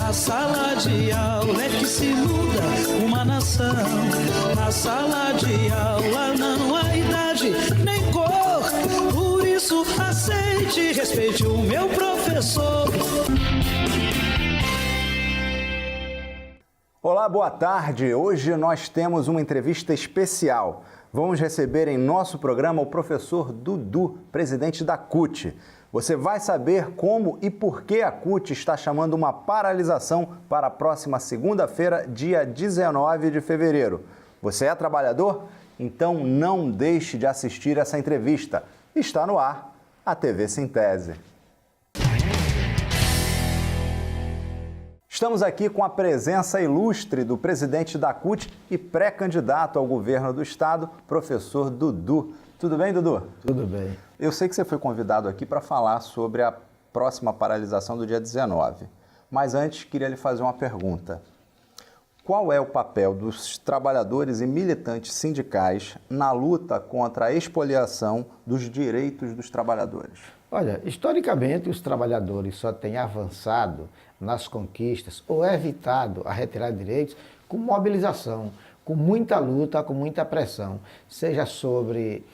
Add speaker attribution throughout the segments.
Speaker 1: Na sala de aula é que se muda uma nação. Na sala de aula não há idade nem cor. Por isso aceite e respeite o meu professor.
Speaker 2: Olá, boa tarde. Hoje nós temos uma entrevista especial. Vamos receber em nosso programa o professor Dudu, presidente da CUT. Você vai saber como e por que a CUT está chamando uma paralisação para a próxima segunda-feira, dia 19 de fevereiro. Você é trabalhador? Então não deixe de assistir essa entrevista. Está no ar a TV Sintese. Estamos aqui com a presença ilustre do presidente da CUT e pré-candidato ao governo do estado, professor Dudu. Tudo bem, Dudu?
Speaker 3: Tudo bem.
Speaker 2: Eu sei que você foi convidado aqui para falar sobre a próxima paralisação do dia 19. Mas antes, queria lhe fazer uma pergunta. Qual é o papel dos trabalhadores e militantes sindicais na luta contra a expoliação dos direitos dos trabalhadores?
Speaker 3: Olha, historicamente os trabalhadores só têm avançado nas conquistas ou evitado a retirada de direitos com mobilização, com muita luta, com muita pressão, seja sobre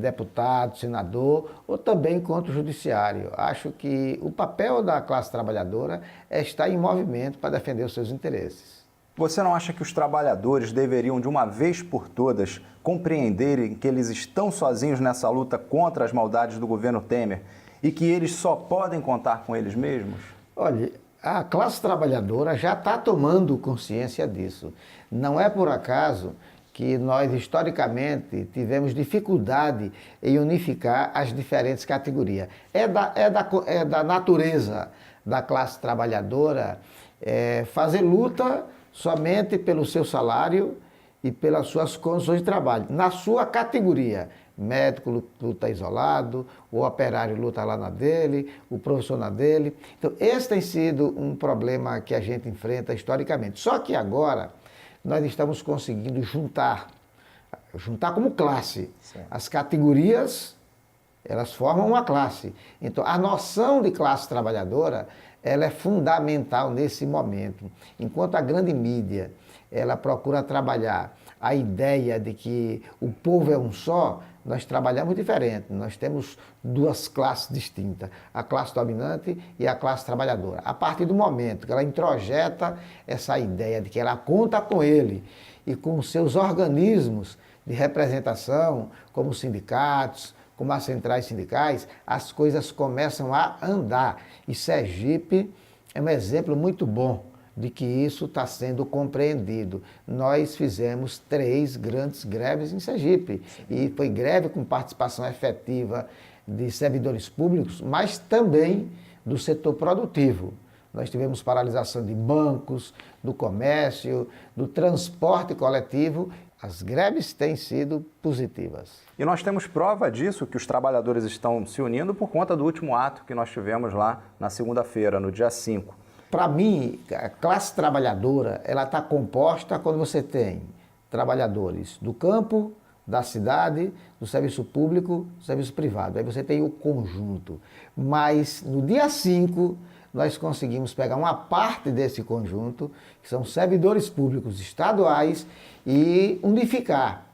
Speaker 3: deputado, senador ou também contra o judiciário. Acho que o papel da classe trabalhadora é estar em movimento para defender os seus interesses.
Speaker 2: Você não acha que os trabalhadores deveriam, de uma vez por todas, compreenderem que eles estão sozinhos nessa luta contra as maldades do governo Temer e que eles só podem contar com eles mesmos?
Speaker 3: Olha, a classe trabalhadora já está tomando consciência disso. Não é por acaso que nós, historicamente, tivemos dificuldade em unificar as diferentes categorias. É da natureza da classe trabalhadora fazer luta somente pelo seu salário e pelas suas condições de trabalho, na sua categoria. Médico luta isolado, o operário luta lá na dele, o professor na dele. Então, esse tem sido um problema que a gente enfrenta historicamente. Só que agora nós estamos conseguindo juntar como classe. Certo. As categorias, elas formam uma classe. Então, a noção de classe trabalhadora, ela é fundamental nesse momento. Enquanto a grande mídia, ela procura trabalhar a ideia de que o povo é um só, nós trabalhamos diferente. Nós temos duas classes distintas, a classe dominante e a classe trabalhadora. A partir do momento que ela introjeta essa ideia de que ela conta com ele e com os seus organismos de representação, como os sindicatos, como as centrais sindicais, as coisas começam a andar. E Sergipe é um exemplo muito bom de que isso está sendo compreendido. Nós fizemos 3 grandes greves em Sergipe. Sim. E foi greve com participação efetiva de servidores públicos, mas também do setor produtivo. Nós tivemos paralisação de bancos, do comércio, do transporte coletivo. As greves têm sido positivas.
Speaker 2: E nós temos prova disso, que os trabalhadores estão se unindo por conta do último ato que nós tivemos lá na segunda-feira, no dia 5.
Speaker 3: Para mim, a classe trabalhadora, ela está composta quando você tem trabalhadores do campo, da cidade, do serviço público, do serviço privado. Aí você tem o conjunto. Mas no dia 5, nós conseguimos pegar uma parte desse conjunto, que são servidores públicos estaduais, e unificar.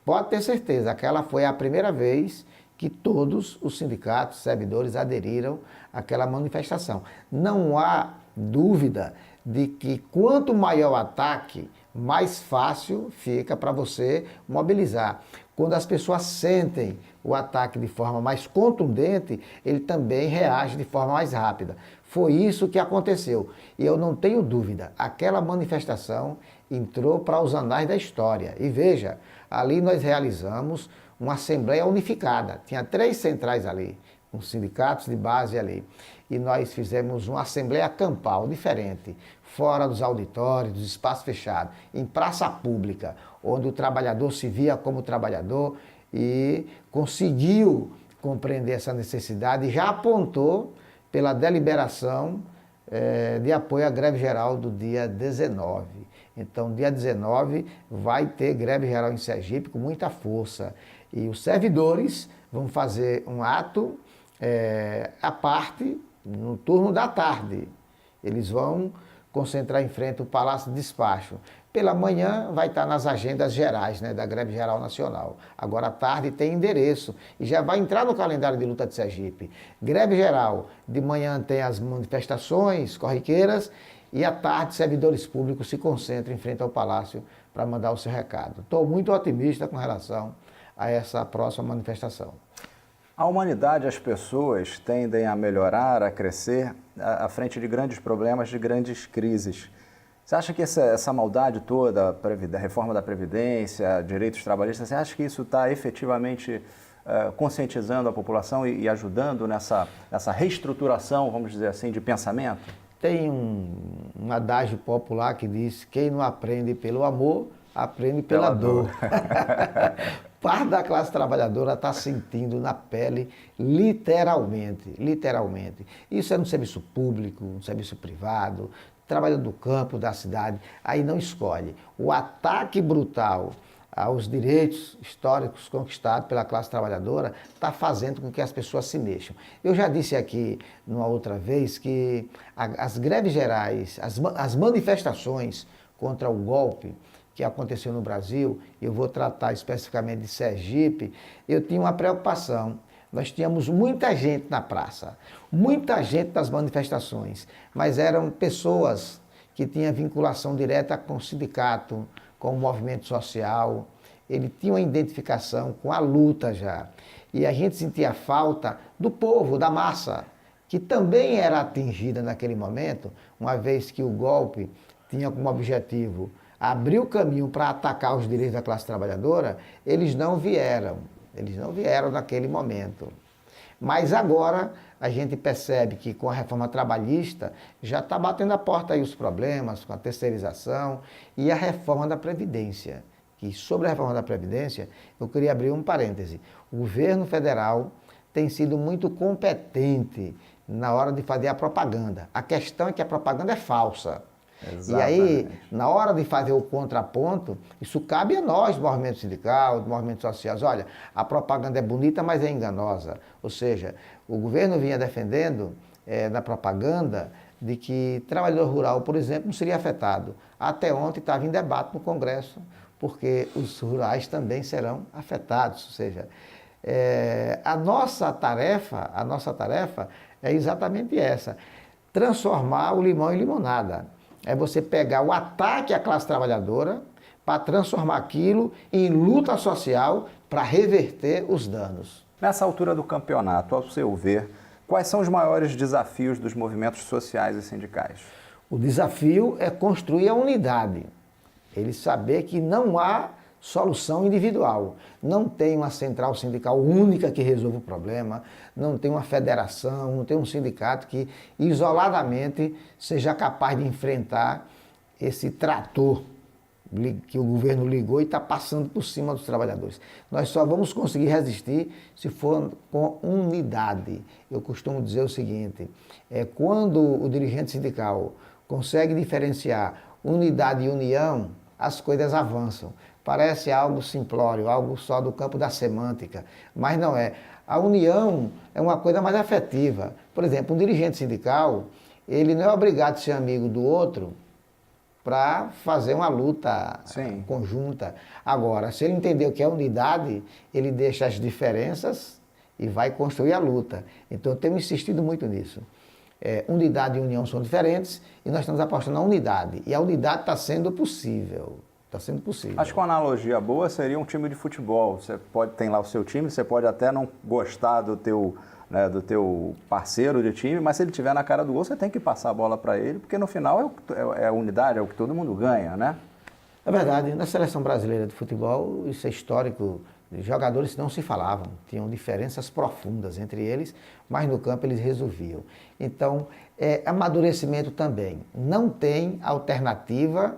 Speaker 3: Pode ter certeza, aquela foi a primeira vez que todos os sindicatos, servidores aderiram àquela manifestação. Não há dúvida de que quanto maior o ataque, mais fácil fica para você mobilizar. Quando as pessoas sentem o ataque de forma mais contundente, ele também reage de forma mais rápida. Foi isso que aconteceu. E eu não tenho dúvida, aquela manifestação entrou para os anais da história. E veja, ali nós realizamos uma assembleia unificada. Tinha 3 centrais ali, com sindicatos de base ali. E nós fizemos uma assembleia campal diferente, fora dos auditórios, dos espaços fechados, em praça pública, onde o trabalhador se via como trabalhador e conseguiu compreender essa necessidade e já apontou pela deliberação de apoio à greve geral do dia 19. Então, dia 19 vai ter greve geral em Sergipe com muita força. E os servidores vão fazer um ato à parte no turno da tarde. Eles vão concentrar em frente ao Palácio de Despacho. Pela manhã vai estar nas agendas gerais, né, da Greve Geral Nacional. Agora à tarde tem endereço e já vai entrar no calendário de luta de Sergipe. Greve Geral, de manhã tem as manifestações corriqueiras e à tarde servidores públicos se concentram em frente ao Palácio para mandar o seu recado. Estou muito otimista com relação a essa próxima manifestação.
Speaker 2: A humanidade, as pessoas tendem a melhorar, a crescer à frente de grandes problemas, de grandes crises. Você acha que essa maldade toda, a reforma da Previdência, direitos trabalhistas, você acha que isso está efetivamente conscientizando a população e ajudando nessa reestruturação, vamos dizer assim, de pensamento?
Speaker 3: Tem um adágio popular que diz: quem não aprende pelo amor, aprende pela dor. Parte da classe trabalhadora está sentindo na pele, literalmente. Isso é no serviço público, no serviço privado, trabalhando no campo da cidade, aí não escolhe. O ataque brutal aos direitos históricos conquistados pela classe trabalhadora está fazendo com que as pessoas se mexam. Eu já disse aqui, numa outra vez, que as greves gerais, as manifestações contra o golpe que aconteceu no Brasil, eu vou tratar especificamente de Sergipe, eu tinha uma preocupação. Nós tínhamos muita gente na praça, muita gente nas manifestações, mas eram pessoas que tinham vinculação direta com o sindicato, com o movimento social, ele tinha uma identificação com a luta já. E a gente sentia falta do povo, da massa, que também era atingida naquele momento, uma vez que o golpe tinha como objetivo abrir o caminho para atacar os direitos da classe trabalhadora, eles não vieram naquele momento. Mas agora a gente percebe que com a reforma trabalhista já está batendo a porta aí os problemas com a terceirização e a reforma da Previdência. E sobre a reforma da Previdência, eu queria abrir um parêntese. O governo federal tem sido muito competente na hora de fazer a propaganda. A questão é que a propaganda é falsa. Exatamente. E aí, na hora de fazer o contraponto, isso cabe a nós, do movimento sindical, do movimento social. Olha, a propaganda é bonita, mas é enganosa. Ou seja, o governo vinha defendendo na propaganda de que trabalhador rural, por exemplo, não seria afetado. Até ontem estava em debate no Congresso, porque os rurais também serão afetados. Ou seja, a nossa tarefa é exatamente essa: transformar o limão em limonada. É você pegar o ataque à classe trabalhadora para transformar aquilo em luta social para reverter os danos.
Speaker 2: Nessa altura do campeonato, ao seu ver, quais são os maiores desafios dos movimentos sociais e sindicais?
Speaker 3: O desafio é construir a unidade. Ele saber que não há solução individual. Não tem uma central sindical única que resolva o problema, não tem uma federação, não tem um sindicato que isoladamente seja capaz de enfrentar esse trator que o governo ligou e está passando por cima dos trabalhadores. Nós só vamos conseguir resistir se for com unidade. Eu costumo dizer o seguinte: quando o dirigente sindical consegue diferenciar unidade e união, as coisas avançam. Parece algo simplório, algo só do campo da semântica, mas não é. A união é uma coisa mais afetiva. Por exemplo, um dirigente sindical, ele não é obrigado a ser amigo do outro para fazer uma luta conjunta. Agora, se ele entender o que é unidade, ele deixa as diferenças e vai construir a luta. Então, eu tenho insistido muito nisso. Unidade e união são diferentes e nós estamos apostando na unidade. E a unidade está sendo possível. Está sendo possível.
Speaker 2: Acho que uma analogia boa seria um time de futebol. Você tem lá o seu time, você pode até não gostar do teu parceiro de time, mas se ele estiver na cara do gol, você tem que passar a bola para ele, porque no final é a unidade, é o que todo mundo ganha, né?
Speaker 3: É verdade. Na seleção brasileira de futebol, isso é histórico. Jogadores não se falavam, tinham diferenças profundas entre eles, mas no campo eles resolviam. Então, amadurecimento também. Não tem alternativa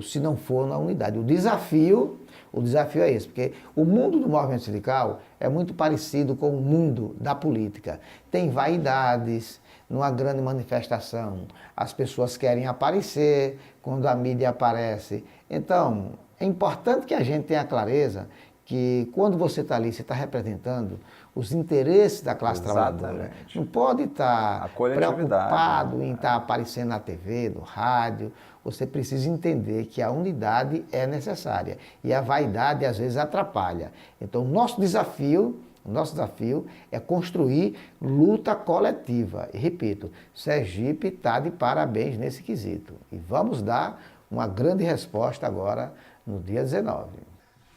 Speaker 3: se não for na unidade. O desafio é esse, porque o mundo do movimento sindical é muito parecido com o mundo da política. Tem vaidades, numa grande manifestação, as pessoas querem aparecer quando a mídia aparece. Então, é importante que a gente tenha clareza que quando você está ali, você está representando os interesses da classe trabalhadora. Não pode estar preocupado em estar aparecendo na TV, no rádio. Você precisa entender que a unidade é necessária e a vaidade às vezes atrapalha. Então, o nosso desafio é construir luta coletiva. E repito, Sergipe está de parabéns nesse quesito. E vamos dar uma grande resposta agora no dia 19.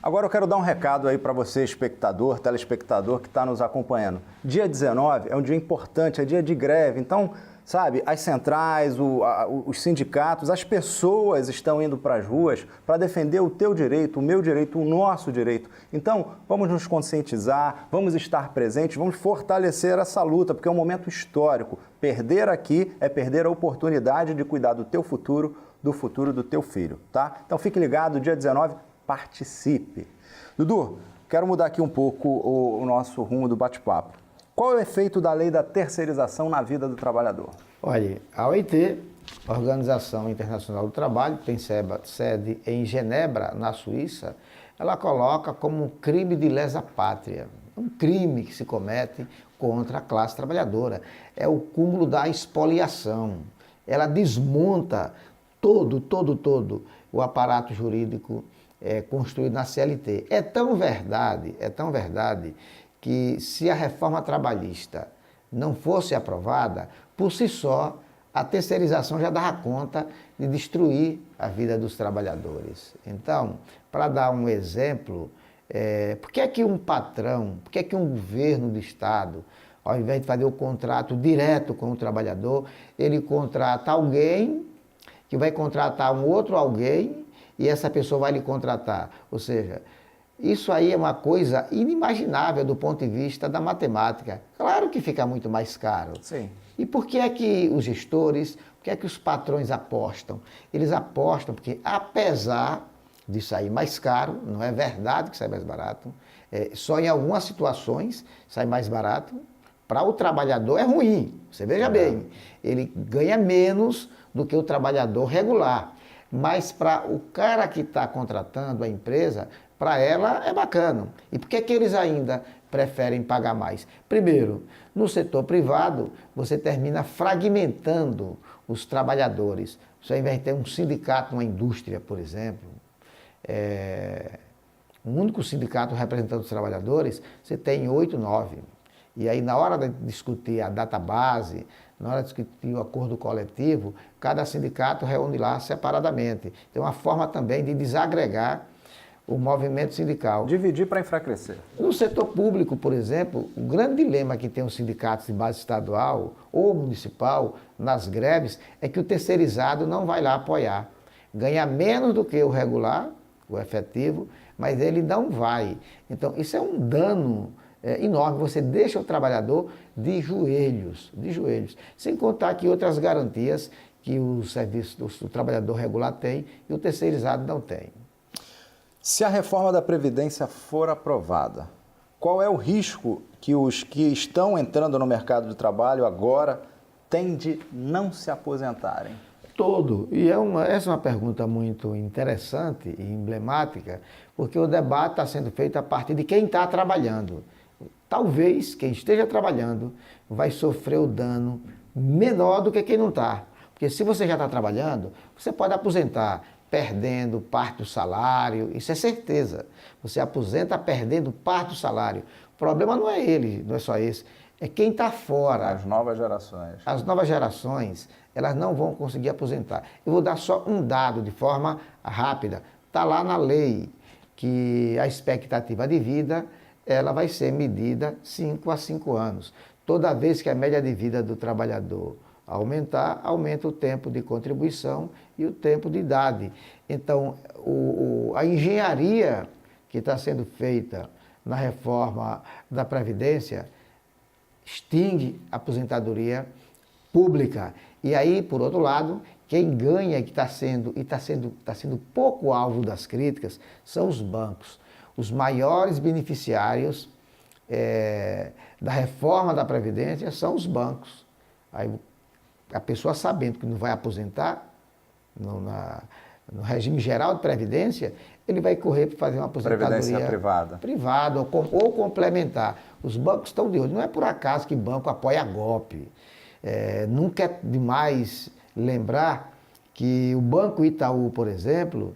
Speaker 2: Agora eu quero dar um recado aí para você, espectador, telespectador que está nos acompanhando. Dia 19 é um dia importante, é dia de greve, então, sabe, as centrais, os sindicatos, as pessoas estão indo para as ruas para defender o teu direito, o meu direito, o nosso direito. Então, vamos nos conscientizar, vamos estar presentes, vamos fortalecer essa luta, porque é um momento histórico. Perder aqui é perder a oportunidade de cuidar do teu futuro, do futuro do teu filho, tá? Então fique ligado, dia 19, participe. Dudu, quero mudar aqui um pouco o nosso rumo do bate-papo. Qual é o efeito da lei da terceirização na vida do trabalhador?
Speaker 3: Olha, a OIT, Organização Internacional do Trabalho, tem sede em Genebra, na Suíça, ela coloca como um crime de lesa pátria, um crime que se comete contra a classe trabalhadora. É o cúmulo da expoliação. Ela desmonta todo o aparato jurídico construído na CLT. É tão verdade que se a reforma trabalhista não fosse aprovada, por si só, a terceirização já dava conta de destruir a vida dos trabalhadores. Então, para dar um exemplo, por que é que um patrão, por que é que um governo do Estado, ao invés de fazer o contrato direto com o trabalhador, ele contrata alguém que vai contratar um outro alguém e essa pessoa vai lhe contratar? Ou seja, isso aí é uma coisa inimaginável do ponto de vista da matemática. Claro que fica muito mais caro.
Speaker 2: Sim.
Speaker 3: E por que é que os gestores, por que é que os patrões apostam? Eles apostam porque, apesar de sair mais caro, não é verdade que sai mais barato, só em algumas situações sai mais barato, para o trabalhador é ruim. Você veja bem, ele ganha menos do que o trabalhador regular. Mas para o cara que está contratando a empresa, para ela é bacana. E por que que eles ainda preferem pagar mais? Primeiro, no setor privado, você termina fragmentando os trabalhadores. Você, ao invés de ter um sindicato, uma indústria, por exemplo, um único sindicato representando os trabalhadores, você tem 8, 9. E aí, na hora de discutir a database, na hora de discutir o acordo coletivo, cada sindicato reúne lá separadamente. Tem uma forma também de desagregar o movimento sindical.
Speaker 2: Dividir para enfraquecer.
Speaker 3: No setor público, por exemplo, o grande dilema que tem os sindicatos de base estadual ou municipal nas greves é que o terceirizado não vai lá apoiar. Ganha menos do que o regular, o efetivo, mas ele não vai. Então, isso é um dano enorme. Você deixa o trabalhador de joelhos, sem contar que outras garantias que o serviço do trabalhador regular tem e o terceirizado não tem.
Speaker 2: Se a reforma da Previdência for aprovada, qual é o risco que os que estão entrando no mercado de trabalho agora têm de não se aposentarem?
Speaker 3: Todo. E essa é uma pergunta muito interessante e emblemática, porque o debate está sendo feito a partir de quem está trabalhando. Talvez quem esteja trabalhando vai sofrer o dano menor do que quem não está. Porque se você já está trabalhando, você pode aposentar perdendo parte do salário, isso é certeza. Você aposenta perdendo parte do salário. O problema não é ele, não é só esse, é quem está fora.
Speaker 2: As novas gerações.
Speaker 3: As novas gerações, elas não vão conseguir aposentar. Eu vou dar só um dado de forma rápida. Está lá na lei que a expectativa de vida ela vai ser medida 5 a 5 anos. Toda vez que a média de vida do trabalhador aumentar, aumenta o tempo de contribuição e o tempo de idade. Então, a engenharia que está sendo feita na reforma da Previdência extingue a aposentadoria pública. E aí, por outro lado, quem ganha e que está sendo pouco alvo das críticas são os bancos. Os maiores beneficiários da reforma da Previdência são os bancos. Aí, a pessoa sabendo que não vai aposentar, no regime geral de previdência, ele vai correr para fazer uma aposentadoria
Speaker 2: privada.
Speaker 3: Privada ou complementar. Os bancos estão de olho. Não é por acaso que banco apoia golpe. Nunca é demais lembrar que o Banco Itaú, por exemplo,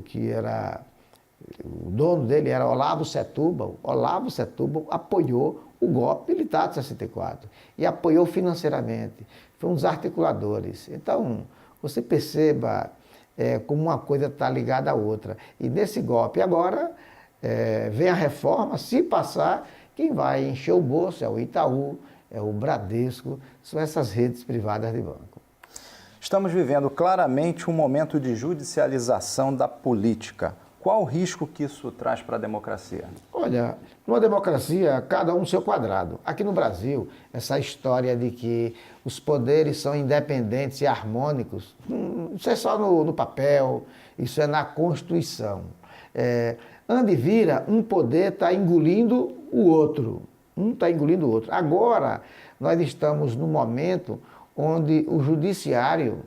Speaker 3: que era o dono dele era Olavo Setúbal. Olavo Setúbal apoiou o golpe militar de 64 e apoiou financeiramente. Foi um dos articuladores. Então, você perceba como uma coisa está ligada à outra. E nesse golpe agora vem a reforma, se passar, quem vai encher o bolso é o Itaú, é o Bradesco, são essas redes privadas de banco.
Speaker 2: Estamos vivendo claramente um momento de judicialização da política. Qual o risco que isso traz para a democracia?
Speaker 3: Olha, numa democracia, cada um no seu quadrado. Aqui no Brasil, essa história de que os poderes são independentes e harmônicos, isso é só no papel, isso é na Constituição. Ande e vira, um poder está engolindo o outro. Um está engolindo o outro. Agora, nós estamos num momento onde o judiciário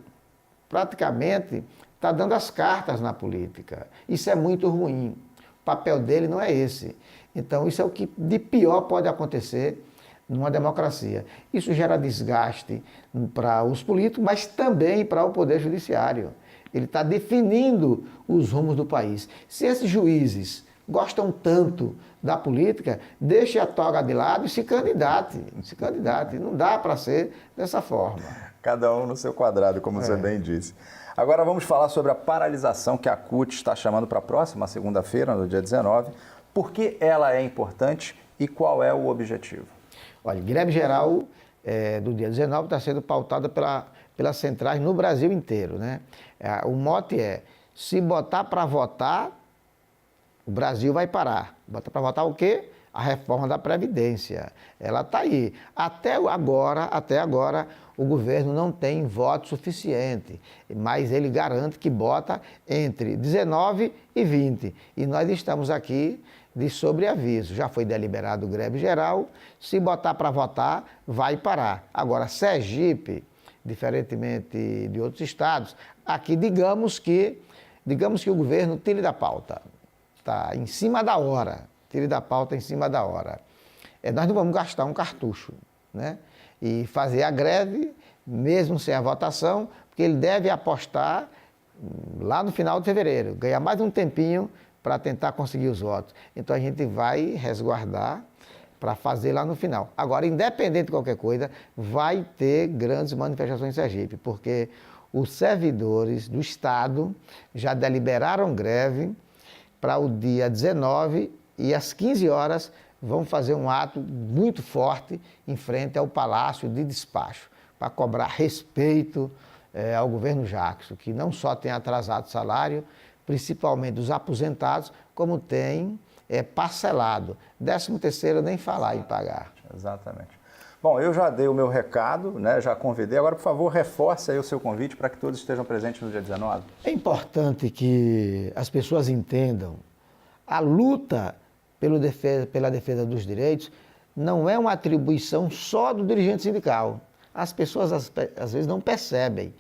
Speaker 3: praticamente está dando as cartas na política. Isso é muito ruim. O papel dele não é esse. Então, isso é o que de pior pode acontecer numa democracia. Isso gera desgaste para os políticos, mas também para o Poder Judiciário. Ele está definindo os rumos do país. Se esses juízes gostam tanto da política, deixe a toga de lado e se candidate. Não dá para ser dessa forma.
Speaker 2: Cada um no seu quadrado, como você bem disse. Agora vamos falar sobre a paralisação que a CUT está chamando para a próxima segunda-feira, no dia 19. Por que ela é importante e qual é o objetivo?
Speaker 3: Olha, greve geral do dia 19 está sendo pautada pelas centrais no Brasil inteiro, né? O mote é, se botar para votar, o Brasil vai parar. Botar para votar o quê? A reforma da Previdência. Ela está aí. Até agora, o governo não tem voto suficiente, mas ele garante que bota entre 19 e 20. E nós estamos aqui de sobreaviso. Já foi deliberado greve geral, se botar para votar, vai parar. Agora, Sergipe, diferentemente de outros estados, aqui digamos que o governo tire da pauta. Está em cima da hora. Tire da pauta em cima da hora. Nós não vamos gastar um cartucho, né? E fazer a greve, mesmo sem a votação, porque ele deve apostar lá no final de fevereiro, ganhar mais um tempinho para tentar conseguir os votos. Então a gente vai resguardar para fazer lá no final. Agora, independente de qualquer coisa, vai ter grandes manifestações em Sergipe, porque os servidores do Estado já deliberaram greve para o dia 19 e às 15 horas vão fazer um ato muito forte em frente ao Palácio de Despacho, para cobrar respeito ao governo Jackson, que não só tem atrasado o salário, principalmente dos aposentados, como tem parcelado. 13º nem falar em pagar.
Speaker 2: Exatamente. Bom, eu já dei o meu recado, né? Já convidei. Agora, por favor, reforce aí o seu convite para que todos estejam presentes no dia 19.
Speaker 3: É importante que as pessoas entendam a luta pela defesa dos direitos não é uma atribuição só do dirigente sindical. As pessoas às vezes não percebem.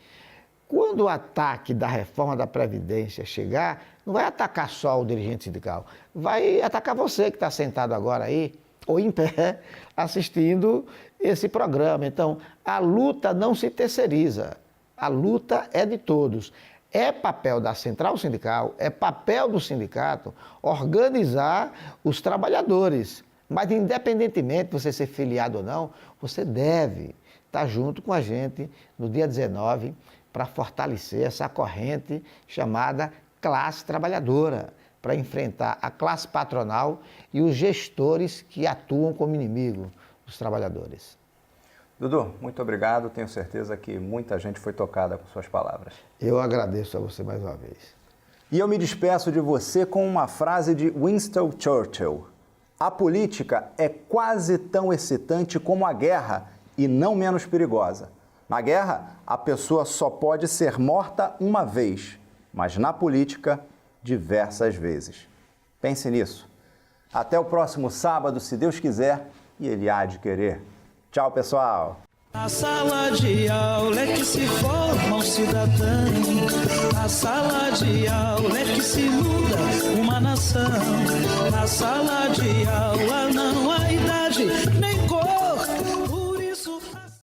Speaker 3: Quando o ataque da reforma da Previdência chegar, não vai atacar só o dirigente sindical, vai atacar você que está sentado agora aí, ou em pé, assistindo esse programa. Então, a luta não se terceiriza, a luta é de todos. É papel da central sindical, é papel do sindicato organizar os trabalhadores. Mas independentemente de você ser filiado ou não, você deve estar junto com a gente no dia 19 para fortalecer essa corrente chamada classe trabalhadora, para enfrentar a classe patronal e os gestores que atuam como inimigo dos trabalhadores.
Speaker 2: Dudu, muito obrigado. Tenho certeza que muita gente foi tocada com suas palavras.
Speaker 3: Eu agradeço a você mais uma vez.
Speaker 2: E eu me despeço de você com uma frase de Winston Churchill. A política é quase tão excitante como a guerra e não menos perigosa. Na guerra, a pessoa só pode ser morta uma vez, mas na política, diversas vezes. Pense nisso. Até o próximo sábado, se Deus quiser, e Ele há de querer. Tchau, pessoal!
Speaker 1: Na sala de aula é que se forma um cidadão. Na sala de aula é que se muda uma nação. Na sala de aula não há idade nem cor.